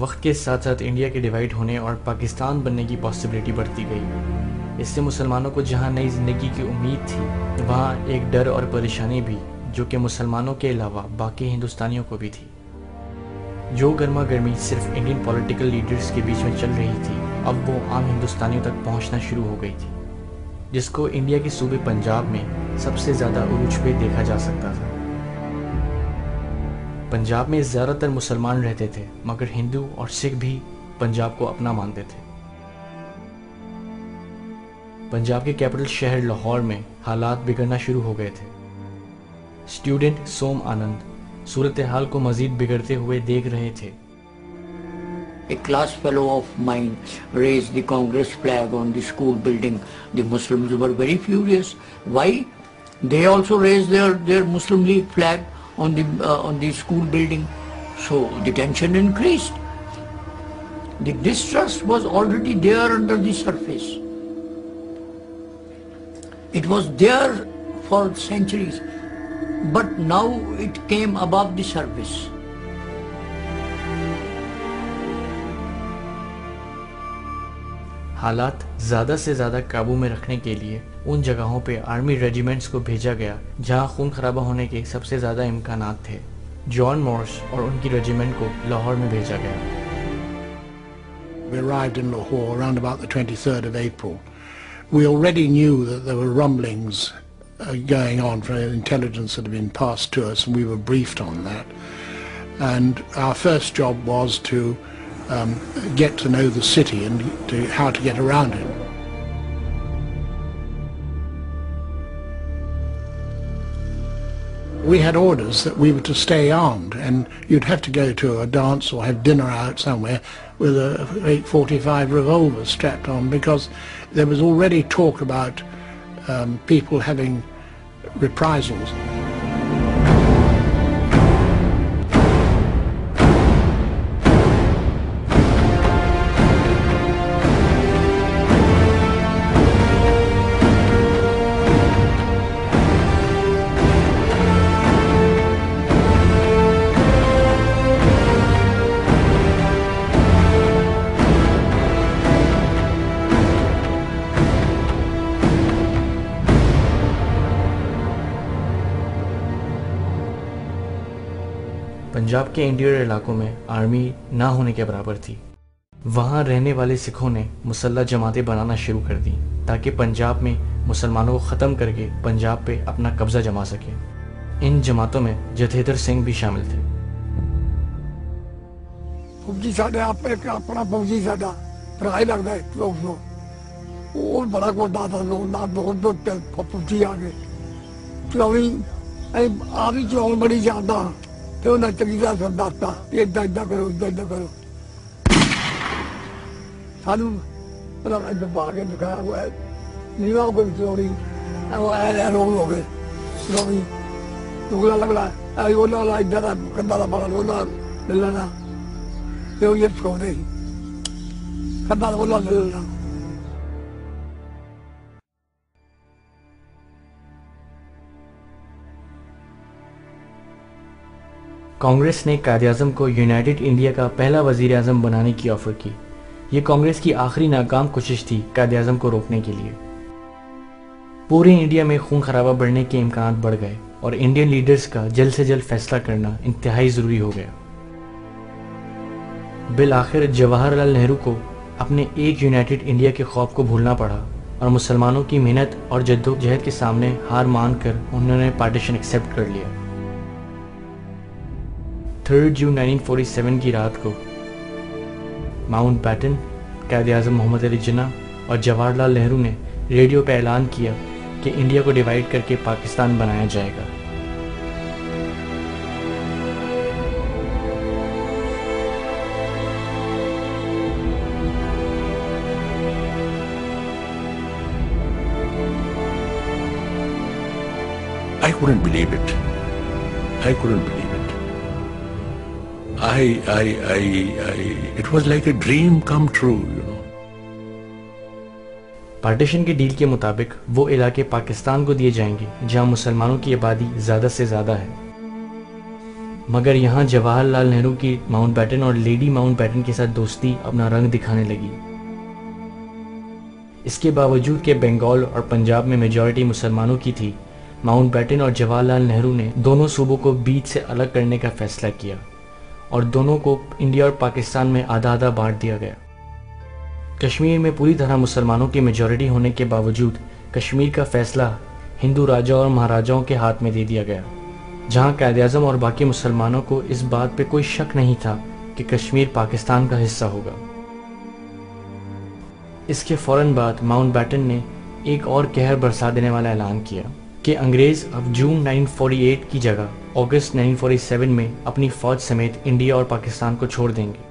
وقت کے ساتھ ساتھ انڈیا کے ڈیوائیڈ ہونے اور پاکستان بننے کی پاسبلٹی بڑھتی گئی۔ اس سے مسلمانوں کو جہاں نئی زندگی کی امید تھی، وہاں ایک ڈر اور پریشانی بھی، جو کہ مسلمانوں کے علاوہ باقی ہندوستانیوں کو بھی تھی۔ جو گرما گرمی صرف انڈین پولیٹیکل لیڈرز کے بیچ میں چل رہی تھی، اب وہ عام ہندوستانیوں تک پہنچنا شروع ہو گئی تھی، جس کو انڈیا کے صوبے پنجاب میں سب سے زیادہ عروج پہ دیکھا جا سکتا تھا۔ پنجاب میں زیادہ تر مسلمان رہتے تھے، مگر ہندو اور سکھ بھی پنجاب کو اپنا مانتے تھے۔ پنجاب کے کیپٹل شہر لاہور میں حالات بگڑنا شروع ہو گئے تھے۔ اسٹوڈنٹ سوم آنند صورتحال کو مزید بگڑتے ہوئے دیکھ رہے تھے۔ A class fellow of mine raised the Congress flag on the school building. The Muslims were very furious. Why? They also raised their Muslim League flag on the school building. So the tension increased. The distrust was already there under the surface. It was there for centuries, but now it came above the surface. حالات زیادہ سے زیادہ قابو میں رکھنے کے لیے ان جگہوں پہ آرمی ریجیمنٹس کو بھیجا گیا جہاں خون خرابہ ہونے کے سب سے زیادہ امکانات تھے۔ جان مورس اور ان کی ریجیمنٹ کو لاہور میں بھیجا گیا۔ We arrived in Lahore around about the 23rd of April. We already knew that there were rumblings going on from intelligence that had been passed to us, and we were briefed on that. And our first job was to get to know the city and how to get around it. We had orders that we were to stay armed, and you'd have to go to a dance or have dinner out somewhere with a 845 revolver strapped on, because there was already talk about people having reprisals. Punjab کے interior علاقوں میں army نہ ہونے کے برابر تھی۔ وہاں رہنے والے سکھوں نے مسلح جماعتیں بنانا شروع کر دیں تاکہ پنجاب میں مسلمانوں کو ختم کر کے پنجاب پہ اپنا قبضہ جما سکیں۔ ان جماعتوں میں جتھیدر سنگھ بھی شامل تھے۔ فوجی ساڈے اپنا فوجی ساڈا پرائی لگتا ہے لوگ نو، اور بڑا کو دادا لوگ نہ بہت فوجی آ گئے چلاوی آپ ہی چلاؤ بڑی جانتا، پھر انہیں چنگی طرح سن دستا ادھر ادھر کرو ادھر ادھر کرو، سانو ادھر پا کے دکھایا ہوا ہے نیوا کو چلاوی روگ ہو گئے چلاوی ٹکڑا لگنا ادھر کندا کا پڑا لے لینا، پھر یہ سکھا دے کندا کا لے لینا۔ کانگریس نے قائد اعظم کو یونائٹڈ انڈیا کا پہلا وزیر اعظم بنانے کی آفر کی۔ یہ کانگریس کی آخری ناکام کوشش تھی قائد اعظم کو روکنے کے لیے۔ پورے انڈیا میں خون خرابہ بڑھنے کے امکانات بڑھ گئے اور انڈین لیڈرز کا جلد سے جلد فیصلہ کرنا انتہائی ضروری ہو گیا۔ بالآخر جواہر لال نہرو کو اپنے ایک یونائٹڈ انڈیا کے خواب کو بھولنا پڑا اور مسلمانوں کی محنت اور جدوجہد کے سامنے ہار مان کر انہوں نے پارٹیشن ایکسیپٹ کر لیا۔ 3 جون 1947 کی رات کو ماؤنٹ بیٹن، قائد اعظم محمد علی جناح اور جواہر لال نہرو نے ریڈیو پہ اعلان کیا کہ انڈیا کو ڈیوائیڈ کر کے پاکستان بنایا جائے گا۔ I couldn't believe it. I couldn't believe it. It was like a dream come true, you know. Partition کے ڈیل کے مطابق وہ علاقے پاکستان کو دیے جائیں گے جہاں مسلمانوں کی آبادی زیادہ سے زیادہ ہے۔ مگر یہاں جواہر لال نہرو کی ماؤنٹ بیٹن اور لیڈی ماؤنٹ بیٹن کے ساتھ دوستی اپنا رنگ دکھانے لگی۔ اس کے باوجود کہ بنگال اور پنجاب میں میجورٹی مسلمانوں کی تھی، ماؤنٹ بیٹن اور جواہر لال نہرو نے دونوں صوبوں کو بیچ سے الگ کرنے کا فیصلہ کیا اور دونوں کو انڈیا اور پاکستان میں آدھا آدھا بانٹ دیا گیا۔ کشمیر میں پوری طرح مسلمانوں کی میجورٹی ہونے کے باوجود کشمیر کا فیصلہ ہندو راجا اور مہاراجاؤں کے ہاتھ میں دے دیا گیا، جہاں قائد اعظم اور باقی مسلمانوں کو اس بات پہ کوئی شک نہیں تھا کہ کشمیر پاکستان کا حصہ ہوگا۔ اس کے فوراً بعد ماؤنٹ بیٹن نے ایک اور قہر برسا دینے والا اعلان کیا کہ انگریز اب جون 1948 کی جگہ اگست 1947 میں اپنی فوج سمیت انڈیا اور پاکستان کو چھوڑ دیں گے۔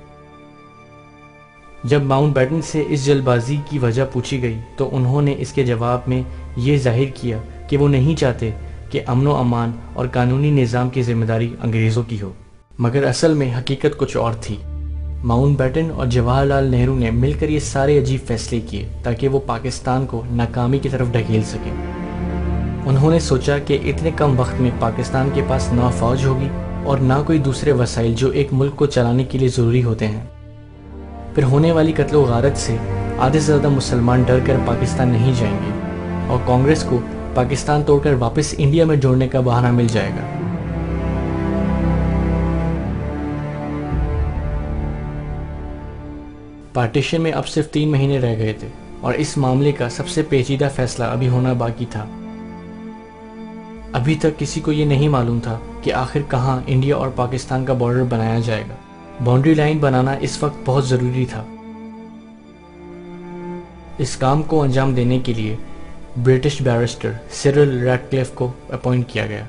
جب ماؤنٹ بیٹن سے اس جلد بازی کی وجہ پوچھی گئی تو انہوں نے اس کے جواب میں یہ ظاہر کیا کہ وہ نہیں چاہتے کہ امن و امان اور قانونی نظام کی ذمہ داری انگریزوں کی ہو، مگر اصل میں حقیقت کچھ اور تھی۔ ماؤنٹ بیٹن اور جواہر لال نہرو نے مل کر یہ سارے عجیب فیصلے کیے تاکہ وہ پاکستان کو ناکامی کی طرف ڈھکیل سکیں۔ انہوں نے سوچا کہ اتنے کم وقت میں پاکستان کے پاس نہ فوج ہوگی اور نہ کوئی دوسرے وسائل جو ایک ملک کو چلانے کے لیے ضروری ہوتے ہیں۔ پھر ہونے والی قتل و غارت سے آدھے سے زیادہ مسلمان ڈر کر پاکستان نہیں جائیں گے اور کانگریس کو پاکستان توڑ کر واپس انڈیا میں جوڑنے کا بہانہ مل جائے گا۔ پارٹیشن میں اب صرف 3 مہینے رہ گئے تھے اور اس معاملے کا سب سے پیچیدہ فیصلہ ابھی ہونا باقی تھا۔ ابھی تک کسی کو یہ نہیں معلوم تھا کہ آخر کہاں انڈیا اور پاکستان کا بارڈر بنایا جائے گا۔ باؤنڈری لائن بنانا اس وقت بہت ضروری تھا۔ اس کام کو انجام دینے کے لیے برٹش بیرسٹر سرل ریڈ کلف کو اپوائنٹ کیا گیا۔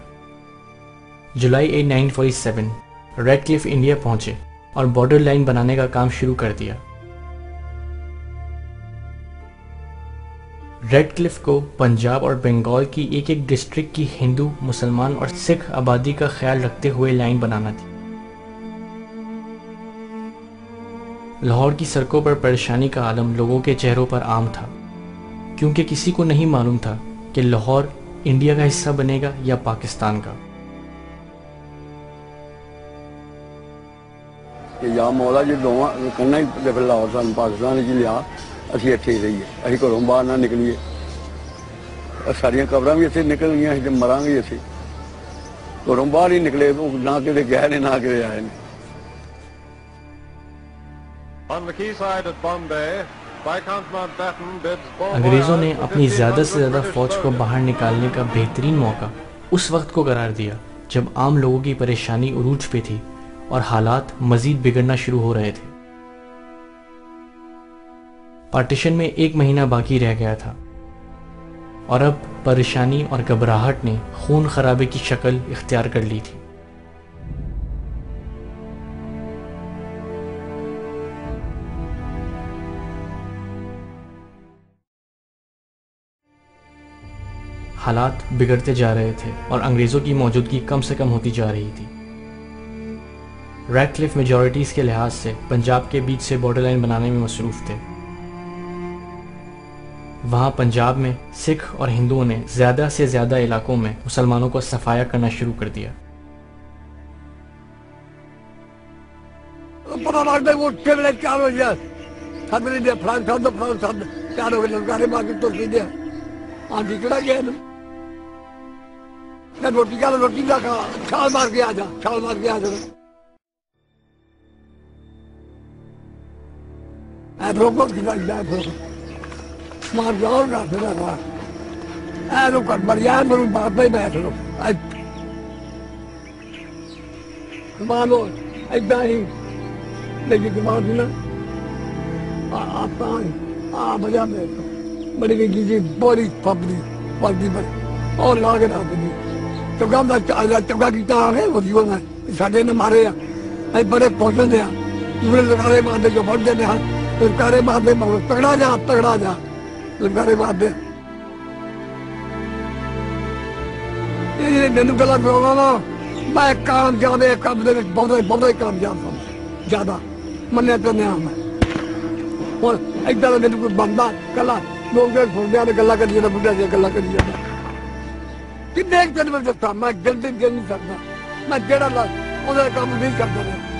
جولائی 8 1947 ریڈ کلف انڈیا پہنچے اور بارڈر لائن بنانے کا کام شروع کر دیا۔ ریڈ کلف کو پنجاب اور بنگال کی ایک ایک ڈسٹرکٹ کی ہندو، مسلمان اور سکھ آبادی کا خیال رکھتے ہوئے لائن بنانا تھی۔ لاہور کی سڑکوں پر پریشانی کا عالم لوگوں کے چہروں پر عام تھا، کیونکہ کسی کو نہیں معلوم تھا کہ لاہور انڈیا کا حصہ بنے گا یا پاکستان کا۔ یا مولا جی دونوں کرنا ہی لاہور سان پاکستان جی لیا اسی اتنے ہی رہیے، اسی گھروں باہر نہ نکلیے، ساریا قبر بھی اتنے نکل گئی، اسی مران گے اتنے، گھروں باہر ہی نکلے، نہ کتنے گئے نے نہ کتنے آئے نے۔ انگریزوں نے اپنی زیادہ سے زیادہ فوج کو باہر نکالنے کا بہترین موقع اس وقت کو قرار دیا جب عام لوگوں کی پریشانی عروج پہ تھی اور حالات مزید بگڑنا شروع ہو رہے تھے۔ پارٹیشن میں 1 مہینہ باقی رہ گیا تھا اور اب پریشانی اور گھبراہٹ نے خون خرابے کی شکل اختیار کر لی تھی۔ حالات بگڑتے جا رہے تھے اور انگریزوں کی موجودگی کم سے کم ہوتی جا رہی تھی۔ ریڈ کلف میجورٹیز کے لحاظ سے پنجاب کے بیچ سے بارڈر لائن بنانے میں مصروف تھے۔ وہاں پنجاب میں سکھ اور ہندوؤں نے زیادہ سے زیادہ علاقوں میں مسلمانوں کو صفایا کرنا شروع کر دیا۔ پتا لگتا ہے وہ کیلے 4 بجے سب نے دیا فرانس سب 4 بجے لگارے مار کے ترکی دیا آنٹی کڑا گیا میں روٹی کا روٹی کا کھا چھال مار کے آ جا چھال مار کے آ جا روکو کھلا جائے مار جاؤ گا پھر اے لوگ کر بڑھیا میرے بات پہ بیٹھ لو مانو ایسا ہی لیکن دماغ نا آپ بجا میں بڑی گئی جی بڑی پبلی پلتی پر اور لا کے رکھ دی چکا کیتا آ گئے وہ جیون ہے ساڈے نے مارے آ بڑے پہنچ دیا پورے لگارے مارتے جو بڑھ دینے ہیں لگارے مارتے تگڑا جا لگارے مارتے مینو گلا نا میں کامیاب بہت کامیاب ہوں زیادہ منیا کرنے میں اور ادھر میرے کوئی بندہ کلا لوگ سنتے گلا کری جانا بڑھیا جی گلا کری جانا کن میں گل نہیں سکتا میں جہاں ਉਹਦਾ ਕੰਮ ਨਹੀਂ ਕਰਦੇ ਨੇ।